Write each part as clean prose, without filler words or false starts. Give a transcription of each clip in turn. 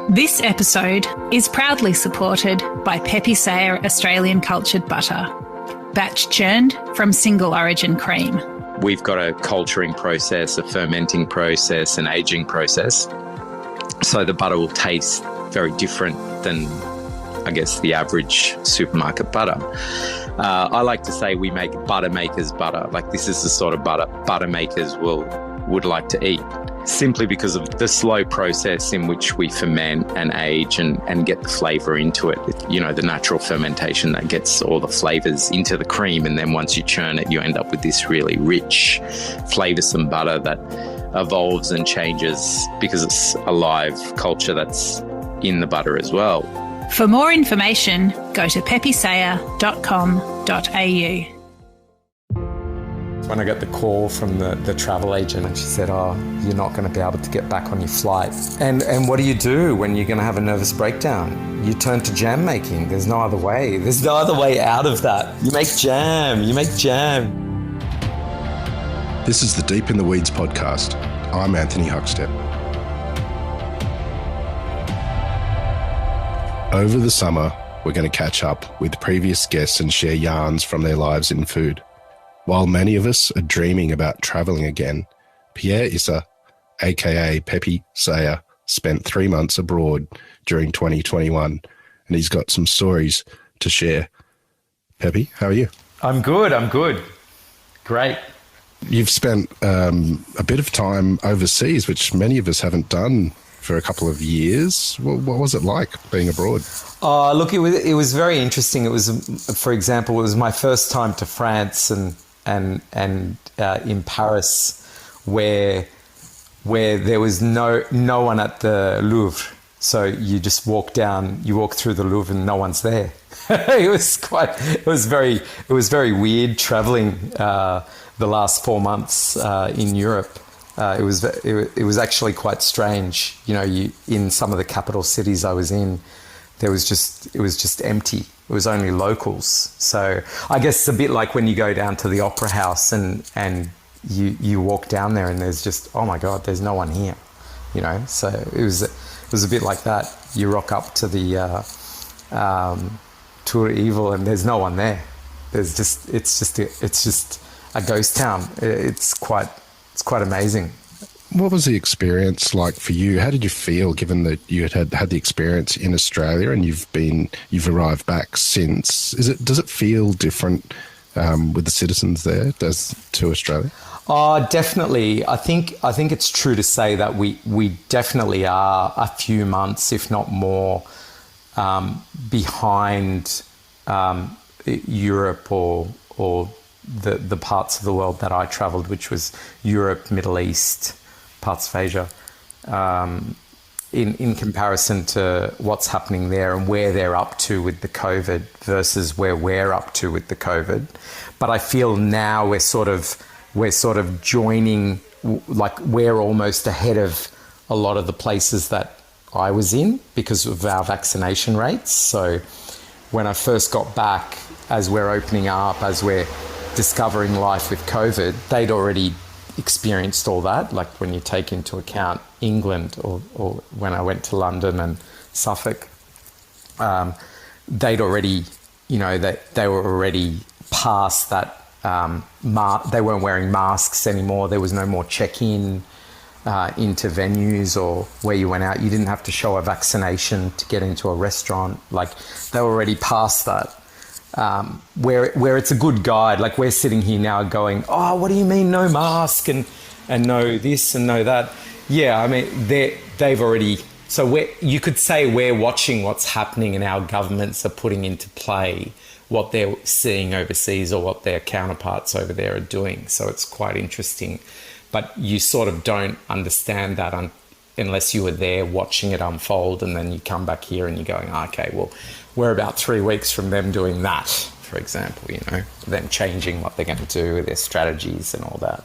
This episode is proudly supported by Pepe Saya Australian Cultured Butter, batch churned from single origin cream. We've got a culturing process, a fermenting process, an aging process. So the butter will taste very different than, I guess, the average supermarket butter. I like to say we make butter makers butter. Like, this is the sort of butter makers would like to eat, simply because of the slow process in which we ferment and age and get the flavour into it. You know, the natural fermentation that gets all the flavours into the cream, and then once you churn it, you end up with this really rich, flavoursome butter that evolves and changes because it's a live culture that's in the butter as well. For more information, go to pepesaya.com.au. When I got the call from the travel agent, and she said, "Oh, you're not going to be able to get back on your flight." And what do you do when you're going to have a nervous breakdown? You turn to jam making. There's no other way. There's no other way out of that. You make jam. You make jam. This is the Deep in the Weeds podcast. I'm Anthony Huckstep. Over the summer, we're going to catch up with previous guests and share yarns from their lives in food. While many of us are dreaming about travelling again, Pierre Issa, aka Pepe Saya, spent 3 months abroad during 2021, and he's got some stories to share. Pepe, how are you? I'm good. Great. You've spent a bit of time overseas, which many of us haven't done for a couple of years. What was it like being abroad? Look, it was very interesting. It was, for example, it was my first time to France and in Paris, where there was no one at the Louvre. So you just walk through the Louvre and no one's there. It was very weird traveling the last 4 months in Europe. It was actually quite strange. You know, in some of the capital cities I was in, it was just empty. It was only locals. So I guess it's a bit like when you go down to the Opera House and you walk down there and there's just, oh my God, there's no one here. You know, so it was a bit like that. You rock up to the Tour Evil and there's no one there. It's just a ghost town. It's quite amazing. What was the experience like for you? How did you feel, given that you had the experience in Australia and you've arrived back since? Does it feel different with the citizens there to Australia? Definitely. I think it's true to say that we definitely are a few months, if not more, behind Europe or the parts of the world that I travelled, which was Europe, Middle East, parts of Asia, in comparison to what's happening there and where they're up to with the COVID versus where we're up to with the COVID. But I feel now we're sort of joining, like we're almost ahead of a lot of the places that I was in because of our vaccination rates. So when I first got back, as we're opening up, as we're discovering life with COVID, they'd already experienced all that. Like when you take into account England or when I went to London and Suffolk, they'd already, they were already past that. They weren't wearing masks anymore. There was no more check-in into venues or where you went out. You didn't have to show a vaccination to get into a restaurant. Like they were already past that. Where it's a good guide. Like we're sitting here now going, oh, what do you mean no mask and no this and no that? Yeah, I mean, they've already, so you could say we're watching what's happening and our governments are putting into play what they're seeing overseas or what their counterparts over there are doing. So it's quite interesting. But you sort of don't understand that unless you were there watching it unfold, and then you come back here and you're going, okay, well, we're about 3 weeks from them doing that, for example, them changing what they're going to do with their strategies and all that.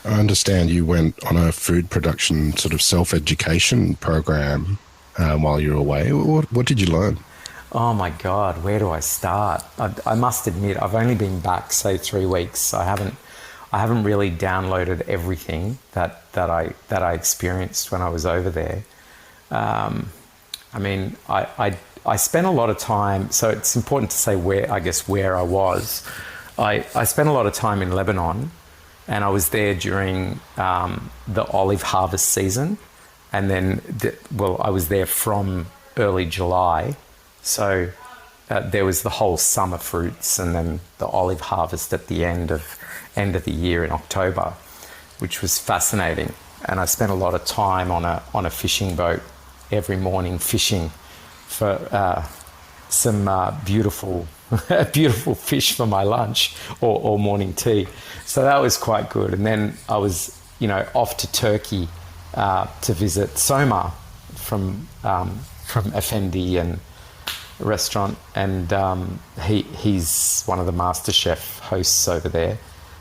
I understand you went on a food production sort of self-education program while you were away. What did you learn? Oh my God, where do I start? I must admit, I've only been back, say, 3 weeks. I haven't really downloaded everything that I experienced when I was over there. I mean, I spent a lot of time, so it's important to say where I was. I spent a lot of time in Lebanon, and I was there during the olive harvest season. And then, I was there from early July. So there was the whole summer fruits and then the olive harvest at the end of the year in October, which was fascinating. And I spent a lot of time on a fishing boat every morning fishing for some beautiful fish for my lunch or morning tea. So that was quite good. And then I was, off to Turkey to visit Soma from Effendi and restaurant, and he's one of the master chef hosts over there.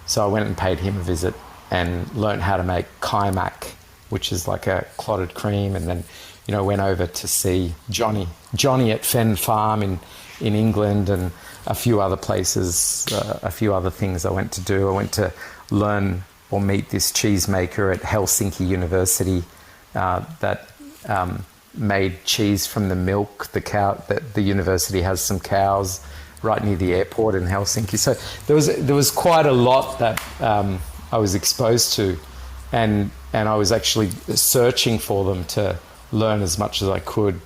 So I went and paid him a visit and learned how to make kaymak, which is like a clotted cream, and then went over to see Johnny at Fen Farm in England, and a few other places, a few other things I went to do. I went to learn or meet this cheesemaker at Helsinki University that made cheese from the milk. The university has some cows right near the airport in Helsinki. So there was quite a lot that I was exposed to, and I was actually searching for them to learn as much as I could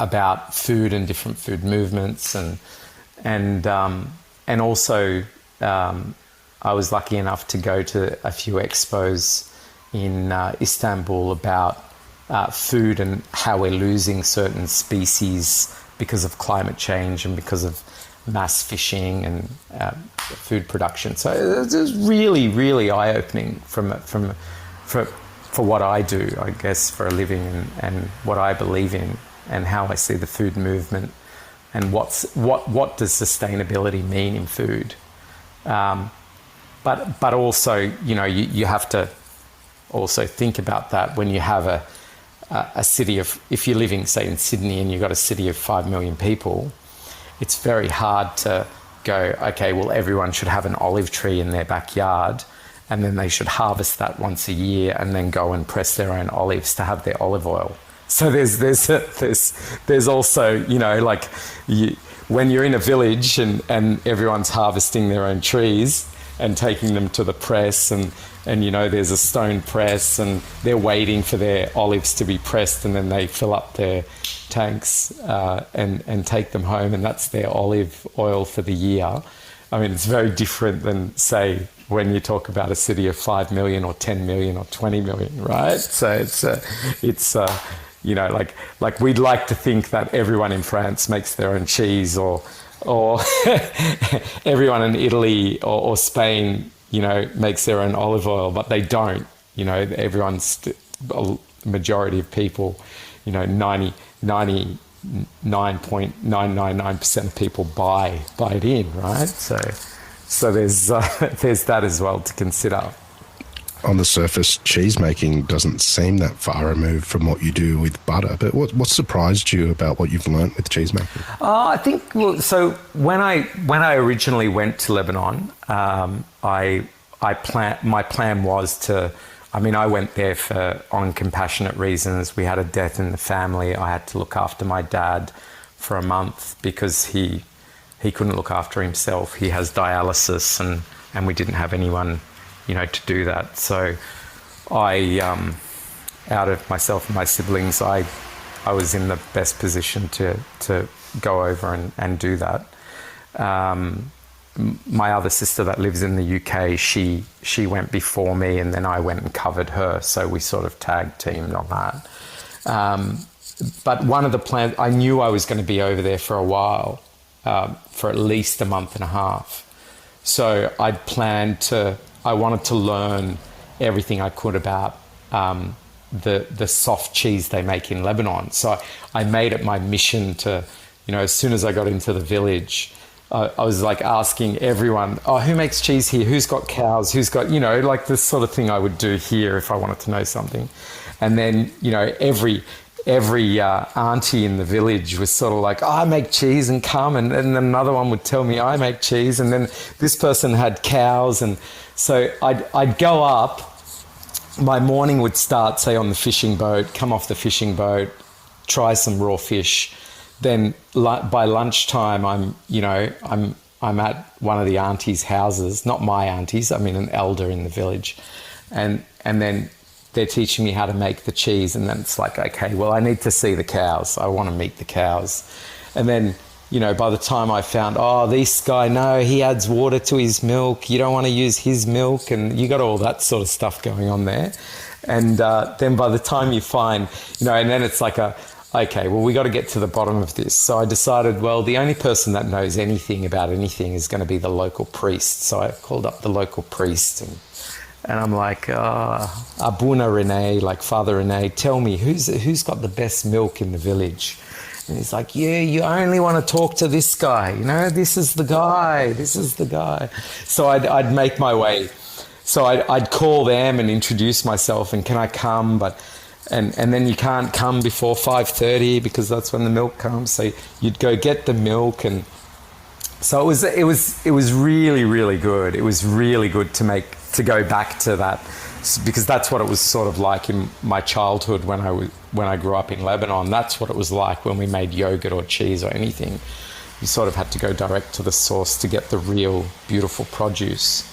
about food and different food movements, and also I was lucky enough to go to a few expos in Istanbul about food and how we're losing certain species because of climate change and because of mass fishing and food production. So it was really, really eye-opening for what I do, I guess, for a living, and what I believe in, and how I see the food movement, and what does sustainability mean in food. But also, you have to also think about that when you have a city of, if you're living, say, in Sydney and you've got a city of 5 million people, it's very hard to go, okay, well, everyone should have an olive tree in their backyard, and then they should harvest that once a year and then go and press their own olives to have their olive oil. So there's also, when you're in a village and everyone's harvesting their own trees and taking them to the press, and there's a stone press, and they're waiting for their olives to be pressed, and then they fill up their tanks and take them home, and that's their olive oil for the year. I mean, it's very different than, say, when you talk about a city of 5 million or 10 million or 20 million, right? So it's like we'd like to think that everyone in France makes their own cheese, or everyone in Italy or Spain, makes their own olive oil, but they don't. A majority of people, 99.999% of people buy it in, right? So there's that as well to consider. On the surface, cheese making doesn't seem that far removed from what you do with butter, but what surprised you about what you've learnt with cheese making? I think, so when I originally went to Lebanon, my plan was to, I went there on compassionate reasons. We had a death in the family. I had to look after my dad for a month because he couldn't look after himself. He has dialysis, and we didn't have anyone to do that. So I, out of myself and my siblings, I was in the best position to go over and do that. My other sister that lives in the UK, she went before me, and then I went and covered her. So we sort of tag teamed on that. But one of the plans, I knew I was going to be over there for a while, for at least a month and a half. So I wanted to learn everything I could about the soft cheese they make in Lebanon. So I made it my mission to, as soon as I got into the village, I was like asking everyone, who makes cheese here? Who's got cows? Who's got, like this sort of thing I would do here if I wanted to know something. And then, every auntie in the village was sort of like, I make cheese, and come. And then another one would tell me, I make cheese. And then this person had cows. And so I'd go up my morning would start, say, on the fishing boat, come off the fishing boat, try some raw fish. Then by lunchtime, I'm at one of the aunties' houses, not my aunties, I mean an elder in the village. And then they're teaching me how to make the cheese. And then it's like, okay, well, I need to see the cows. I want to meet the cows. And then, by the time I found, this guy, no, he adds water to his milk. You don't want to use his milk. And you got all that sort of stuff going on there. And then by the time you find, and then it's like okay, well, we got to get to the bottom of this. So I decided, well, the only person that knows anything about anything is going to be the local priest. So I called up the local priest and I'm like, Abuna Rene, like Father Rene, tell me, who's got the best milk in the village? And he's like, yeah, you only want to talk to this guy. This is the guy. So I'd make my way. So I'd call them and introduce myself and can I come? And then you can't come before 5:30 because that's when the milk comes. So you'd go get the milk, and so it was really, really good. It was really good to go back to that, because that's what it was sort of like in my childhood when I grew up in Lebanon. That's what it was like when we made yogurt or cheese or anything. You sort of had to go direct to the source to get the real beautiful produce.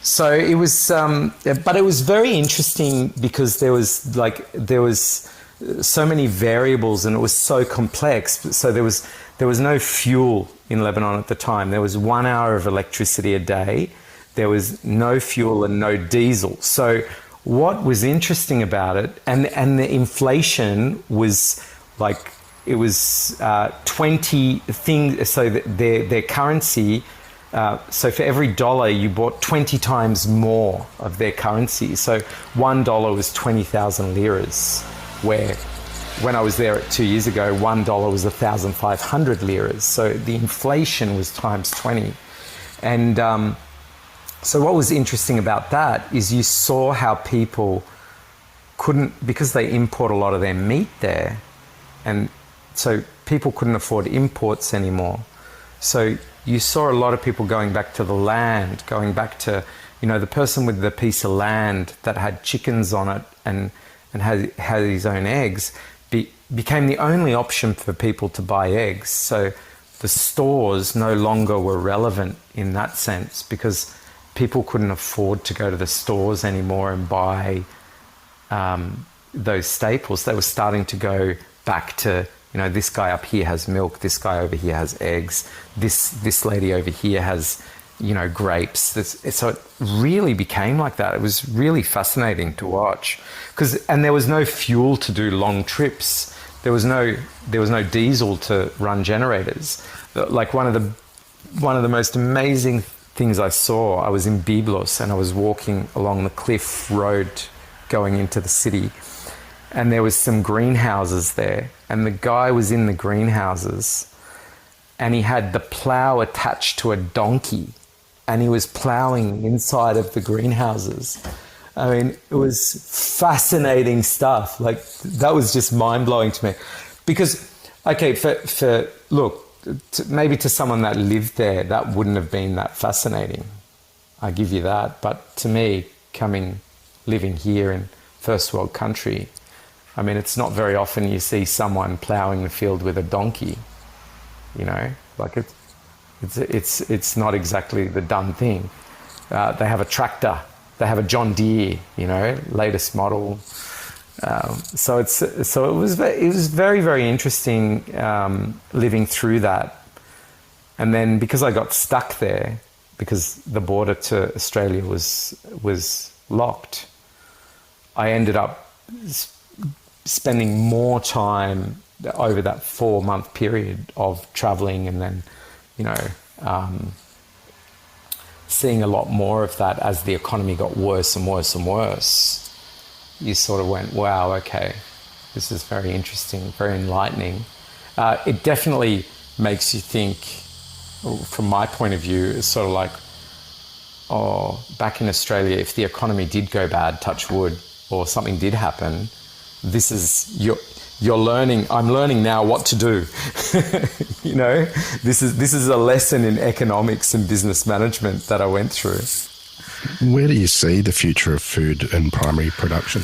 So it was, but it was very interesting because there was so many variables and it was so complex. So there was no fuel in Lebanon at the time. There was 1 hour of electricity a day. There was no fuel and no diesel. So what was interesting about it, and the inflation was like, it was 20 things. So their currency. So for every dollar, you bought 20 times more of their currency. So $1 was 20,000 liras, where when I was there 2 years ago, $1 was 1,500 liras. So the inflation was times 20. And so what was interesting about that is you saw how people couldn't, because they import a lot of their meat there, and so people couldn't afford imports anymore. So you saw a lot of people going back to the land, going back to, the person with the piece of land that had chickens on it and had his own eggs became the only option for people to buy eggs. So the stores no longer were relevant in that sense because people couldn't afford to go to the stores anymore and buy those staples. They were starting to go back to, this guy up here has milk, this guy over here has eggs, this lady over here has, grapes. So it really became like that. It was really fascinating to watch and there was no fuel to do long trips. There was no diesel to run generators. Like one of the most amazing things I saw, I was in Byblos and I was walking along the cliff road going into the city, and there was some greenhouses there, and the guy was in the greenhouses and he had the plow attached to a donkey and he was plowing inside of the greenhouses. I mean, it was fascinating stuff. Like, that was just mind-blowing to me. Because, okay, maybe to someone that lived there, that wouldn't have been that fascinating. I give you that. But to me, living here in first world country, I mean, it's not very often you see someone ploughing the field with a donkey, like it's not exactly the done thing. They have a tractor, they have a John Deere, latest model. So it was very, very interesting living through that. And then because I got stuck there, because the border to Australia was locked, I ended up spending more time over that 4-month period of traveling, and then, seeing a lot more of that as the economy got worse and worse and worse. You sort of went, wow, okay, this is very interesting, very enlightening. It definitely makes you think, from my point of view, it's sort of like, back in Australia, if the economy did go bad, touch wood, or something did happen, this is you're learning. I'm learning now what to do. This is a lesson in economics and business management that I went through. Where do you see the future of food and primary production?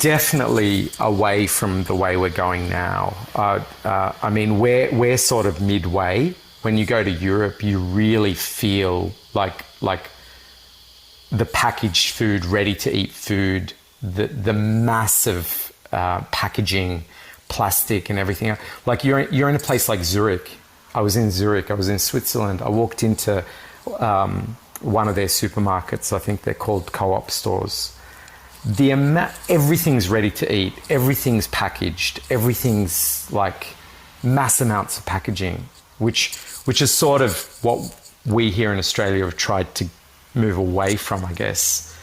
Definitely away from the way we're going now. I mean, we're sort of midway. When you go to Europe, you really feel like the packaged food, ready-to-eat food, the massive packaging, plastic and everything. Like you're in a place like Zurich. I was in Zurich. I was in Switzerland. I walked into one of their supermarkets. I think they're called co-op stores. Everything's ready to eat. Everything's packaged. Everything's like mass amounts of packaging, which is sort of what we here in Australia have tried to move away from, I guess.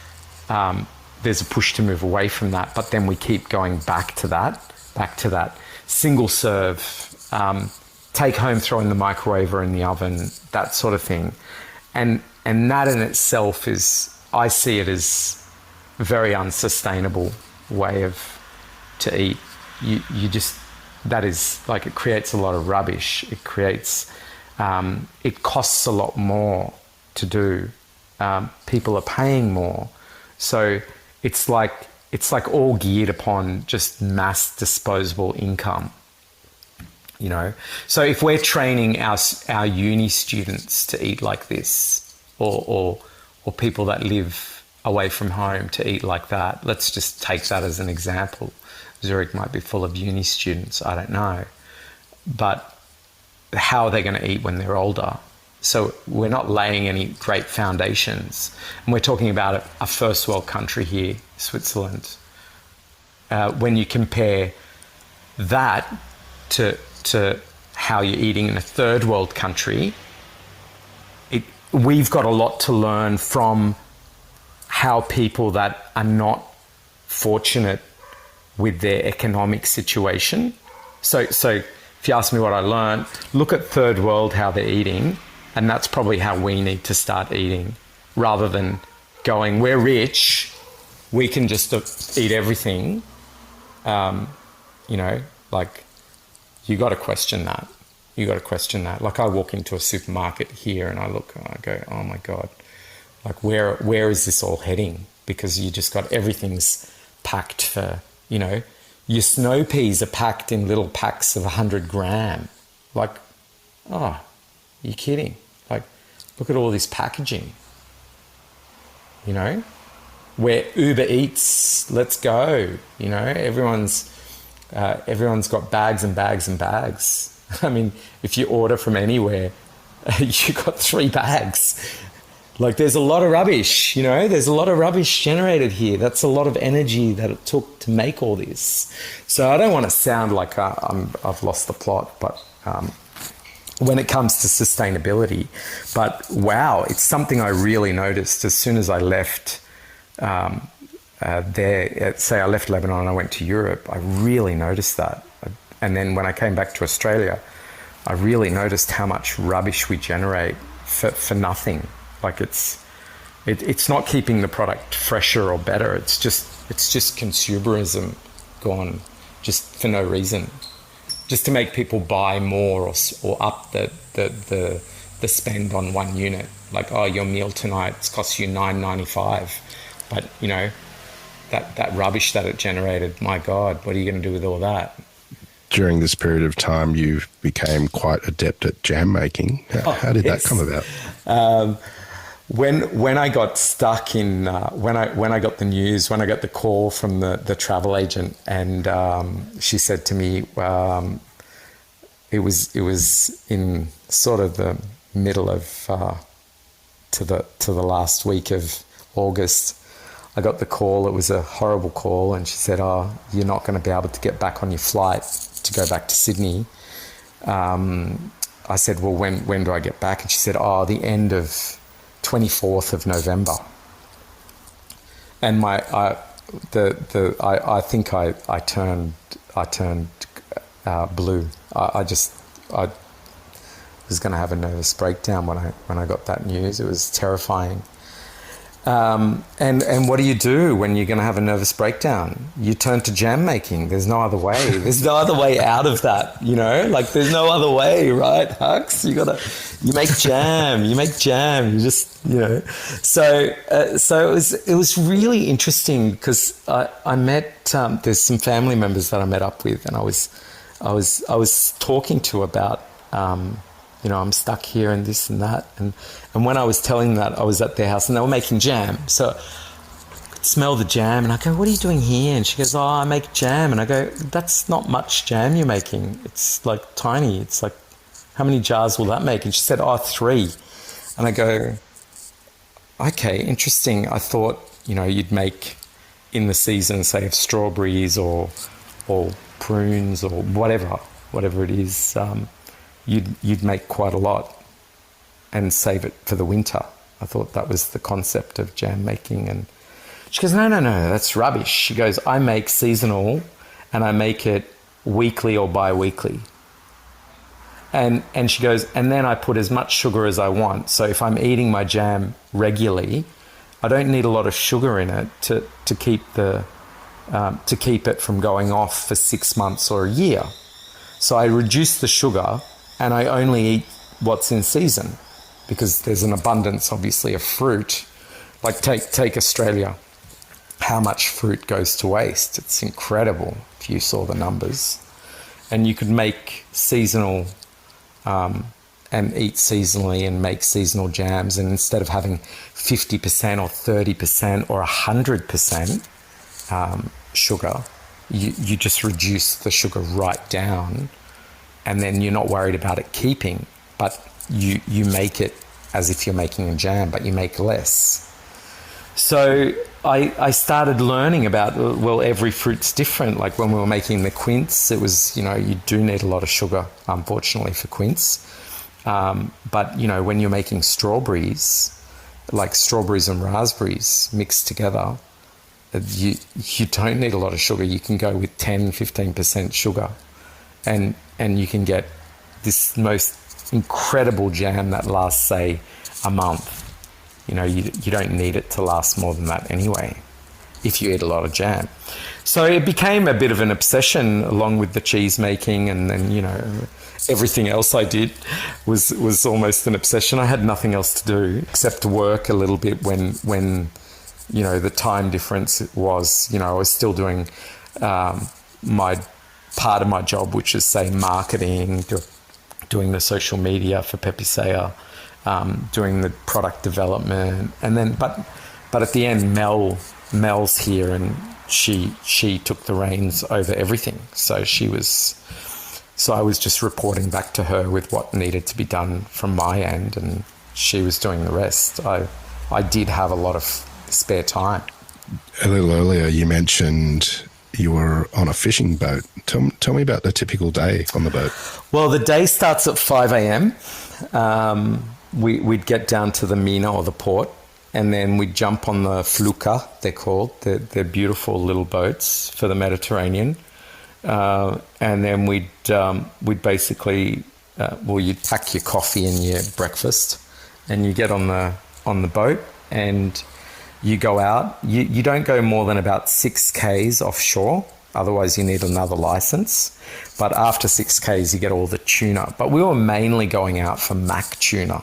There's a push to move away from that, but then we keep going back to that single serve, take home, throw in the microwave or in the oven, that sort of thing. And that in itself I see it as a very unsustainable way to eat. You just, that is like, it creates a lot of rubbish. It creates, it costs a lot more to do. People are paying more. So it's like all geared upon just mass disposable income, you know? So if we're training our uni students to eat like this, or people that live away from home to eat like that, let's just take that as an example. Zurich might be full of uni students, I don't know. But how are they going to eat when they're older? So we're not laying any great foundations. And we're talking about a first world country here, Switzerland. When you compare that to how you're eating in a third world country, we've got a lot to learn from how people that are not fortunate with their economic situation. So if you ask me what I learned, look at third world, how they're eating, and that's probably how we need to start eating, rather than going, we're rich, we can just eat everything. You know, like, you got to question that. You got to question that. Like, I walk into a supermarket here and I look and I go, oh my God, like where is this all heading? Because you just got, everything's packed for, you know, your snow peas are packed in little packs of 100 gram. Like, oh, you're kidding. Like, look at all this packaging, you know, where Uber Eats, let's go, you know, everyone's got bags and bags and bags. I mean, if you order from anywhere, you got 3 bags. Like, there's a lot of rubbish, you know, there's a lot of rubbish generated here. That's a lot of energy that it took to make all this. So I don't want to sound like I've lost the plot, but when it comes to sustainability, but wow, it's something I really noticed as soon as I left there. Say I left Lebanon and I went to Europe, I really noticed that. And then when I came back to Australia, I really noticed how much rubbish we generate for nothing. Like, it's not keeping the product fresher or better. It's just consumerism gone just for no reason, just to make people buy more or up the spend on one unit. Like, oh, your meal tonight costs you $9.95, but you know that rubbish that it generated. My God, what are you going to do with all that? During this period of time, you became quite adept at jam making. How did that come about? When I got stuck in when I got the news, when I got the call from the travel agent, and she said to me, it was in sort of the middle of to the last week of August. I got the call. It was a horrible call, and she said, "Oh, you're not going to be able to get back on your flight to go back to Sydney." I said, "Well, when do I get back?" And she said, "Oh, the end of 24th of November." And I think I turned blue. I was going to have a nervous breakdown when I got that news. It was terrifying. And what do you do when you're going to have a nervous breakdown? You turn to jam making. There's no other way. There's no other way out of that, you know? Like, there's no other way, right, Hucks? You make jam. You make jam. You just, you know. So it was really interesting because I met, there's some family members that I met up with, and I was talking to about, you know, I'm stuck here and this and that. And when I was telling them that, I was at their house and they were making jam. So I could smell the jam and I go, what are you doing here? And she goes, oh, I make jam. And I go, that's not much jam you're making. It's like tiny. It's like, how many jars will that make? And she said, oh, 3. And I go, okay, interesting. I thought, you know, you'd make in the season, say, of strawberries or prunes or whatever it is, you'd make quite a lot and save it for the winter. I thought that was the concept of jam making. And she goes, no, that's rubbish. She goes, I make seasonal and I make it weekly or bi-weekly. And she goes, and then I put as much sugar as I want. So if I'm eating my jam regularly, I don't need a lot of sugar in it to keep it from going off for 6 months or a year. So I reduce the sugar and I only eat what's in season because there's an abundance, obviously, of fruit. Like take Australia. How much fruit goes to waste? It's incredible if you saw the numbers. And you could make seasonal and eat seasonally and make seasonal jams. And instead of having 50% or 30% or 100% sugar, you just reduce the sugar right down, and then you're not worried about it keeping, but you make it as if you're making a jam, but you make less. So I started learning about, well, every fruit's different. Like when we were making the quince, it was, you know, you do need a lot of sugar, unfortunately, for quince. But, you know, when you're making strawberries, like strawberries and raspberries mixed together, you don't need a lot of sugar. You can go with 10-15% sugar and you can get this most incredible jam that lasts, say, a month. You know, you don't need it to last more than that anyway if you eat a lot of jam. So it became a bit of an obsession along with the cheese making, and then, you know, everything else I did was almost an obsession. I had nothing else to do except to work a little bit when you know, the time difference was, you know, I was still doing my part of my job, which is, say, marketing, doing the social media for Pepe Saya, doing the product development. And then, but at the end, Mel's here and she took the reins over everything. So I was just reporting back to her with what needed to be done from my end, and she was doing the rest. I did have a lot of spare time. A little earlier, you mentioned you were on a fishing boat. Tell me about the typical day on the boat. Well, the day starts at 5 a.m. We'd get down to the Mina or the port, and then we'd jump on the fluka, they're called. They're beautiful little boats for the Mediterranean. And then we'd basically, you'd pack your coffee and your breakfast, and you get on the boat and you go out. You don't go more than about 6 Ks offshore, otherwise you need another license. But after 6 Ks, you get all the tuna. But we were mainly going out for mac tuna,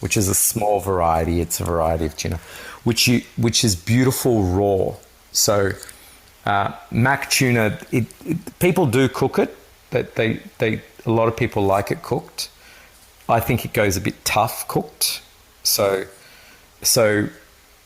which is a small variety. It's a variety of tuna, which is beautiful raw. So mac tuna, people do cook it, but a lot of people like it cooked. I think it goes a bit tough cooked.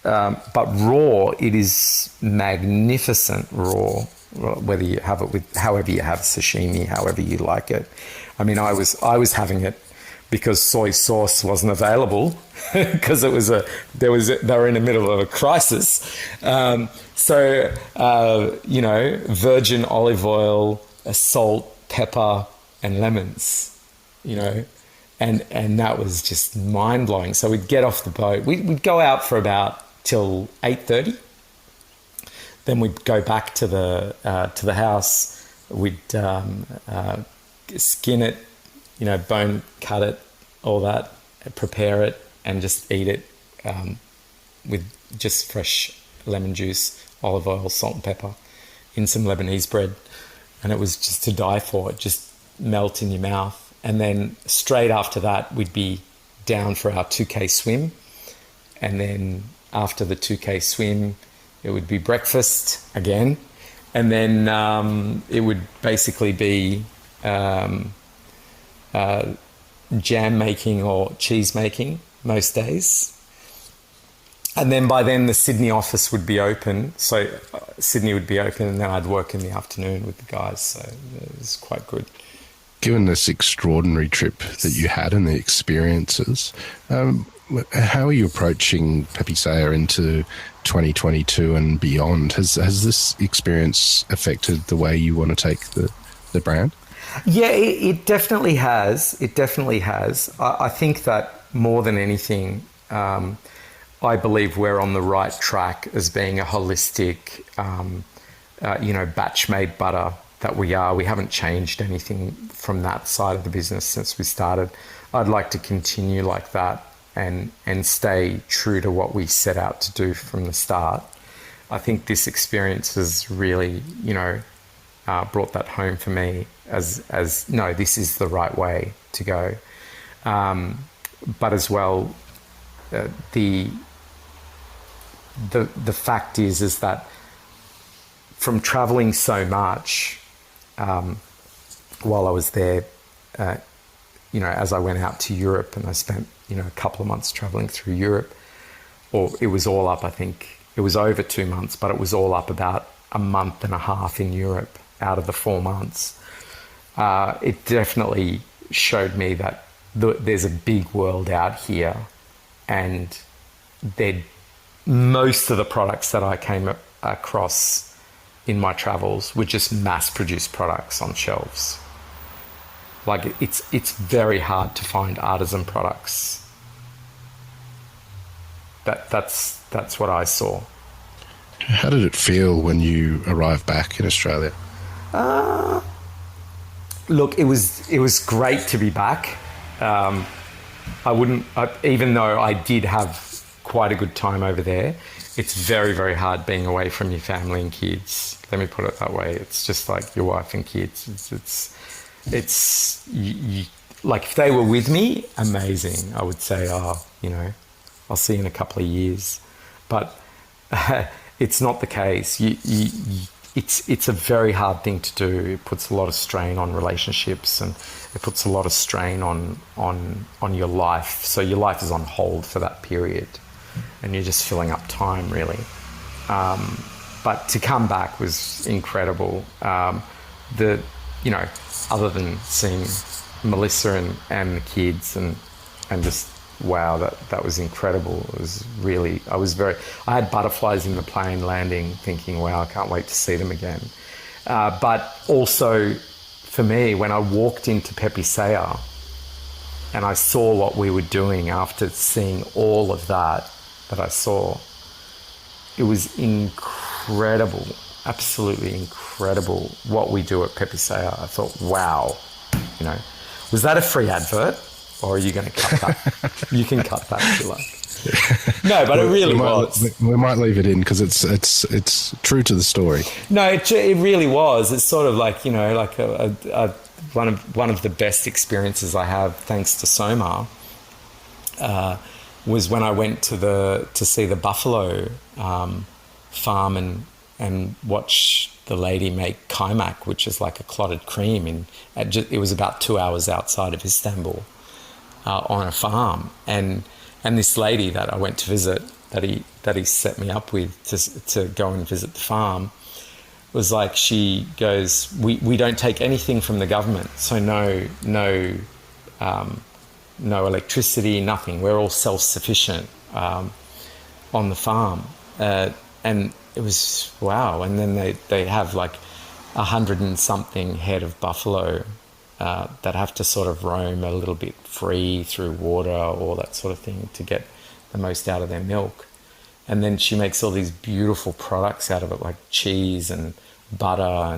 But raw, it is magnificent raw, whether you have it with, however you have sashimi, however you like it. I mean, I was having it because soy sauce wasn't available because they were in the middle of a crisis. You know, virgin olive oil, salt, pepper, and lemons, you know, and that was just mind blowing. So we'd get off the boat. We'd go out for about till 8:30. Then we'd go back to the house. We'd skin it, you know, bone cut it, all that, prepare it, and just eat it with just fresh lemon juice, olive oil, salt and pepper in some Lebanese bread. And it was just to die for. It just melt in your mouth. And then straight after that, we'd be down for our 2K swim. And then after the 2K swim, it would be breakfast again. And then it would basically be jam making or cheese making most days. And then by then the Sydney office would be open. So Sydney would be open, and then I'd work in the afternoon with the guys. So it was quite good. Given this extraordinary trip that you had and the experiences, how are you approaching Pepe Saya into 2022 and beyond? Has this experience affected the way you want to take the brand? Yeah, it definitely has. It definitely has. I think that more than anything, I believe we're on the right track as being a holistic, batch-made butter that we are. We haven't changed anything from that side of the business since we started. I'd like to continue like that and stay true to what we set out to do from the start. I think this experience has really, brought that home for me as no, this is the right way to go. But as well, the fact is that from traveling so much while I was there, as I went out to Europe and I spent, a couple of months traveling through Europe, or it was all up, I think it was over 2 months, but it was all up about a month and a half in Europe out of the 4 months. It definitely showed me that there's a big world out here, and most of the products that I came across in my travels were just mass-produced products on shelves. Like it's very hard to find artisan products. That's what I saw. How did it feel when you arrived back in Australia? Look, it was great to be back. Even though I did have quite a good time over there, it's very, very hard being away from your family and kids. Let me put it that way. It's just like your wife and kids. It's like if they were with me, amazing. I would say, I'll see you in a couple of years. But it's not the case. It's a very hard thing to do. It puts a lot of strain on relationships, and it puts a lot of strain on your life. So your life is on hold for that period, and you're just filling up time, really. But to come back was incredible. Other than seeing Melissa and the kids and just wow, that was incredible. It was really, I had butterflies in the plane landing, thinking, wow, I can't wait to see them again. But also for me, when I walked into Pepe Saya and I saw what we were doing after seeing all of that I saw, it was incredible, absolutely incredible what we do at Pepe Saya. I thought, wow, was that a free advert? Or are you going to cut that? You can cut that if you like. No, but it really was. We might leave it in because it's true to the story. No, it really was. It's sort of like one of the best experiences I have, thanks to Soma, was when I went to see the buffalo farm and watch the lady make kaymak, which is like a clotted cream. It was about 2 hours outside of Istanbul. On a farm, and this lady that I went to visit, that he set me up with to go and visit the farm, was like, she goes, we don't take anything from the government, so no electricity, nothing. We're all self-sufficient on the farm, and it was wow. And then they have like 100 and something head of buffalo that have to sort of roam a little bit free through water, all that sort of thing, to get the most out of their milk. And then she makes all these beautiful products out of it, like cheese and butter,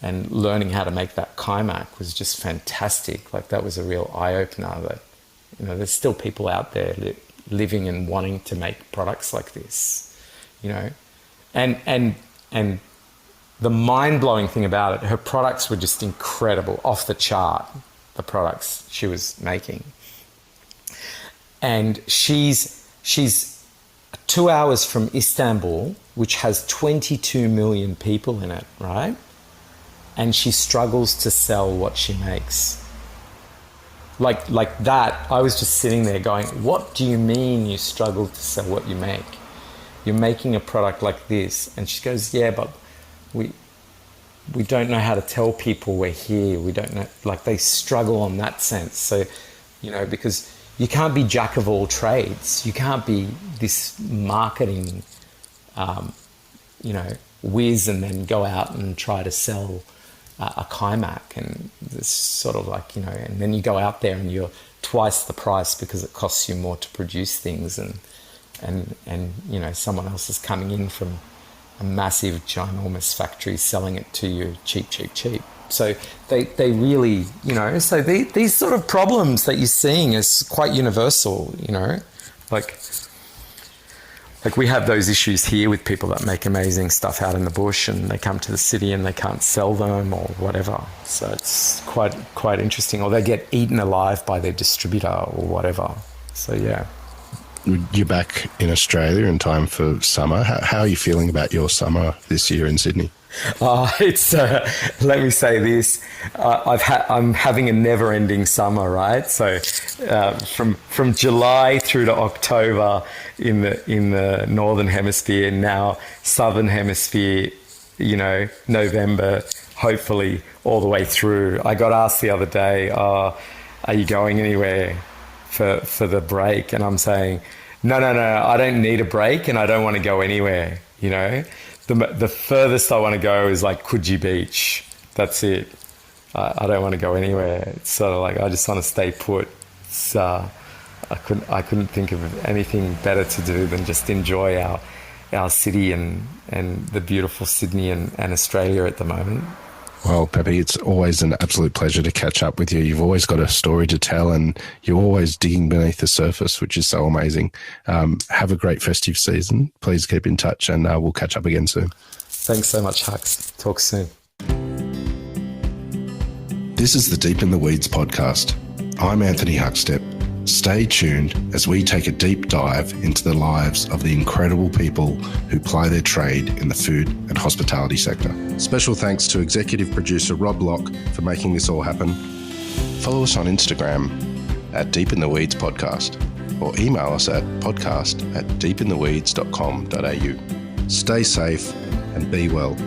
and learning how to make that kaymak was just fantastic. Like, that was a real eye-opener that, there's still people out there living and wanting to make products like this, you know. And the mind-blowing thing about it, her products were just incredible, off the chart, the products she was making. And she's 2 hours from Istanbul, which has 22 million people in it, right? And she struggles to sell what she makes. Like that, I was just sitting there going, what do you mean you struggle to sell what you make? You're making a product like this. And she goes, yeah, but we don't know how to tell people we're here. We don't know, like they struggle on that sense. So, you know, because you can't be jack of all trades. You can't be this marketing, you know, whiz and then go out and try to sell a Kaimak, and it's sort of like, you know, and then you go out there and you're twice the price because it costs you more to produce things, and you know, someone else is coming in from a massive, ginormous factory selling it to you cheap. So they really, you know, so these sort of problems that you're seeing is quite universal, you know, like we have those issues here with people that make amazing stuff out in the bush and they come to the city and they can't sell them or whatever. So it's quite interesting. Or they get eaten alive by their distributor or whatever. So, yeah. You're back in Australia in time for summer. How are you feeling about your summer this year in Sydney? It's let me say this: I'm having a never-ending summer, right? So from July through to October in the northern hemisphere, now southern hemisphere, you know, November, hopefully all the way through. I got asked the other day, "Are you going anywhere for the break?" And I'm saying, no, I don't need a break, and I don't want to go anywhere, you know. The furthest I want to go is like Coogee Beach. That's it. I don't want to go anywhere. It's sort of like I just want to stay put. It's, I couldn't think of anything better to do than just enjoy our city and the beautiful Sydney and Australia at the moment. Well, Pepe, it's always an absolute pleasure to catch up with you. You've always got a story to tell and you're always digging beneath the surface, which is so amazing. Have a great festive season. Please keep in touch and we'll catch up again soon. Thanks so much, Huck. Talk soon. This is the Deep in the Weeds podcast. I'm Anthony Huckstep. Stay tuned as we take a deep dive into the lives of the incredible people who ply their trade in the food and hospitality sector. Special thanks to executive producer Rob Locke for making this all happen. Follow us on Instagram at Deep in the Weeds Podcast or email us at podcast@deepintheweeds.com.au. Stay safe and be well.